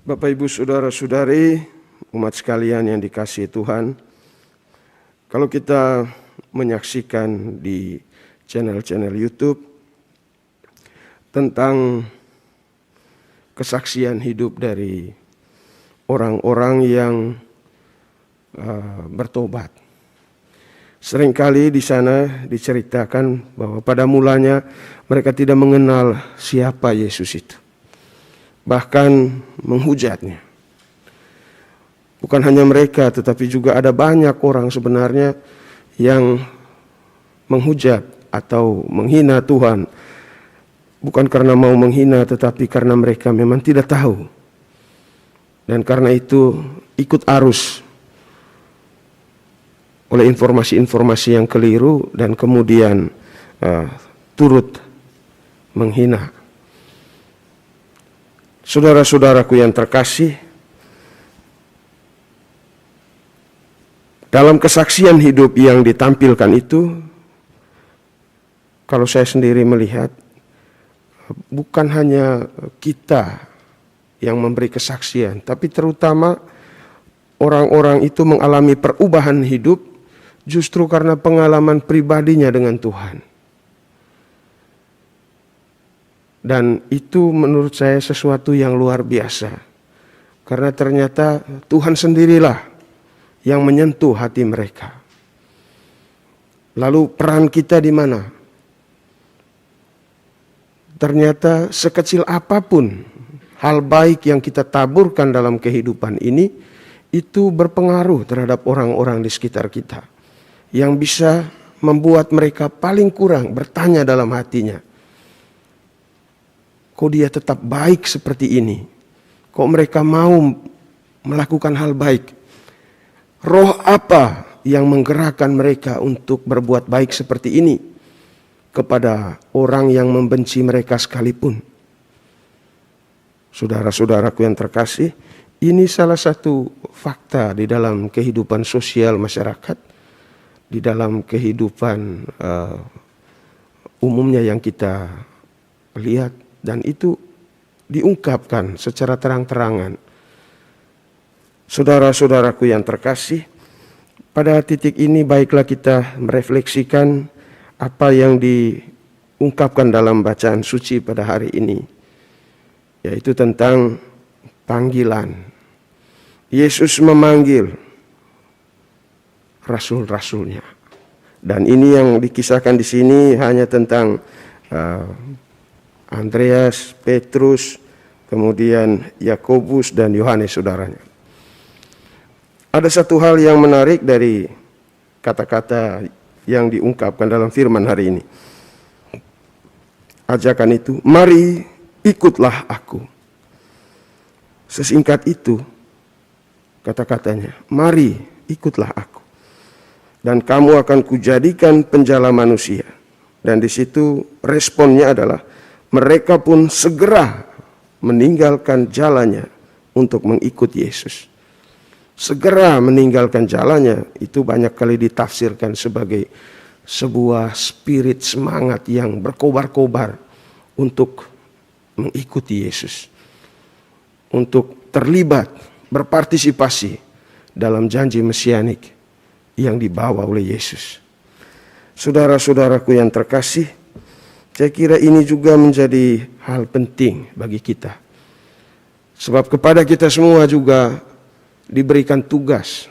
Bapak, Ibu, Saudara-saudari, umat sekalian yang dikasihi Tuhan, kalau kita menyaksikan di channel-channel YouTube tentang kesaksian hidup dari orang-orang yang bertobat, seringkali di sana diceritakan bahwa pada mulanya mereka tidak mengenal siapa Yesus itu. Bahkan menghujatnya. Bukan hanya mereka, tetapi juga ada banyak orang sebenarnya yang menghujat atau menghina Tuhan. Bukan karena mau menghina, tetapi karena mereka memang tidak tahu. Dan karena itu ikut arus oleh informasi-informasi yang keliru dan kemudian turut menghina. Saudara-saudaraku yang terkasih, dalam kesaksian hidup yang ditampilkan itu, kalau saya sendiri melihat, bukan hanya kita yang memberi kesaksian, tapi terutama orang-orang itu mengalami perubahan hidup justru karena pengalaman pribadinya dengan Tuhan. Dan itu menurut saya sesuatu yang luar biasa. Karena ternyata Tuhan sendirilah yang menyentuh hati mereka. Lalu peran kita di mana? Ternyata sekecil apapun hal baik yang kita taburkan dalam kehidupan ini, itu berpengaruh terhadap orang-orang di sekitar kita. Yang bisa membuat mereka paling kurang bertanya dalam hatinya, kok dia tetap baik seperti ini? Kok mereka mau melakukan hal baik? Roh apa yang menggerakkan mereka untuk berbuat baik seperti ini kepada orang yang membenci mereka sekalipun? Saudara-saudaraku yang terkasih, ini salah satu fakta di dalam kehidupan sosial masyarakat, di dalam kehidupan umumnya yang kita lihat. Dan itu diungkapkan secara terang-terangan. Saudara-saudaraku yang terkasih, pada titik ini baiklah kita merefleksikan apa yang diungkapkan dalam bacaan suci pada hari ini, yaitu tentang panggilan. Yesus memanggil rasul-rasulnya. Dan ini yang dikisahkan di sini hanya tentang Andreas, Petrus, kemudian Yakobus dan Yohanes, saudaranya. Ada satu hal yang menarik dari kata-kata yang diungkapkan dalam firman hari ini. Ajakan itu, mari ikutlah aku. Sesingkat itu kata-katanya, mari ikutlah aku. Dan kamu akan kujadikan penjala manusia. Dan di situ responnya adalah, mereka pun segera meninggalkan jalannya untuk mengikut Yesus. Segera meninggalkan jalannya itu banyak kali ditafsirkan sebagai sebuah spirit semangat yang berkobar-kobar untuk mengikuti Yesus. Untuk terlibat, berpartisipasi dalam janji mesianik yang dibawa oleh Yesus. Saudara-saudaraku yang terkasih, saya kira ini juga menjadi hal penting bagi kita. Sebab kepada kita semua juga diberikan tugas,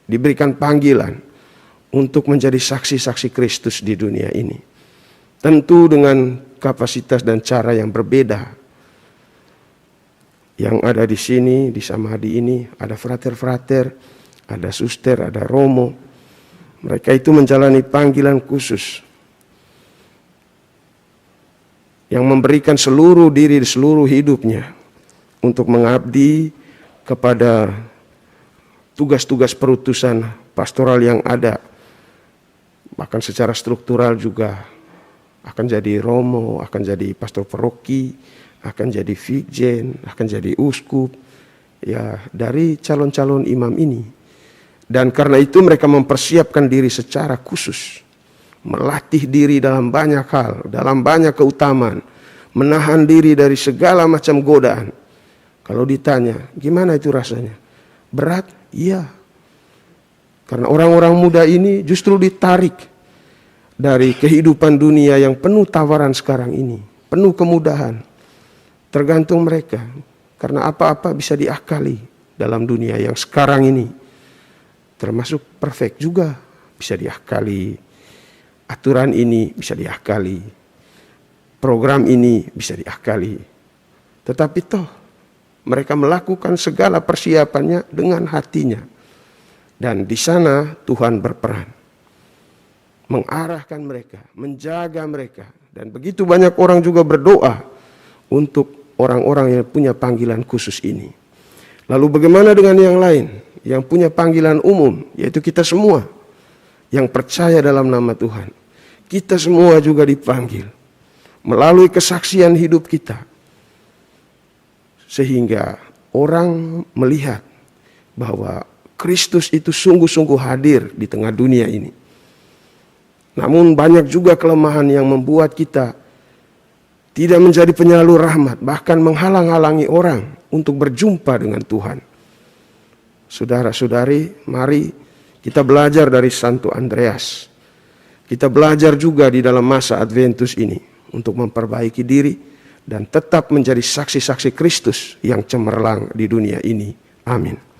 diberikan panggilan untuk menjadi saksi-saksi Kristus di dunia ini. Tentu dengan kapasitas dan cara yang berbeda. Yang ada di sini, di Samadi ini, ada frater-frater, ada suster, ada romo. Mereka itu menjalani panggilan khusus yang memberikan seluruh diri, seluruh hidupnya untuk mengabdi kepada tugas-tugas perutusan pastoral yang ada. Bahkan secara struktural juga akan jadi romo, akan jadi pastor paroki, akan jadi fikjen, akan jadi uskup, ya dari calon-calon imam ini. Dan karena itu mereka mempersiapkan diri secara khusus, melatih diri dalam banyak hal, dalam banyak keutamaan, menahan diri dari segala macam godaan, Kalau ditanya, gimana itu rasanya? Berat? Iya. Karena orang-orang muda ini justru ditarik dari kehidupan dunia yang penuh tawaran sekarang ini, penuh kemudahan. Tergantung mereka, karena apa-apa bisa diakali dalam dunia yang sekarang ini. Termasuk perfect juga bisa diakali. Aturan ini bisa diakali. Program ini bisa diakali. Tetapi toh mereka melakukan segala persiapannya dengan hatinya. Dan di sana Tuhan berperan. Mengarahkan mereka, menjaga mereka. Dan begitu banyak orang juga berdoa untuk orang-orang yang punya panggilan khusus ini. Lalu bagaimana dengan yang lain? Yang punya panggilan umum, yaitu kita semua. Yang percaya dalam nama Tuhan. Kita semua juga dipanggil. Melalui kesaksian hidup kita. Sehingga orang melihat bahwa Kristus itu sungguh-sungguh hadir di tengah dunia ini. Namun banyak juga kelemahan yang membuat kita tidak menjadi penyalur rahmat, bahkan menghalang-halangi orang untuk berjumpa dengan Tuhan. Saudara-saudari, mari kita belajar dari Santo Andreas. Kita belajar juga di dalam masa Adventus ini untuk memperbaiki diri dan tetap menjadi saksi-saksi Kristus yang cemerlang di dunia ini. Amin.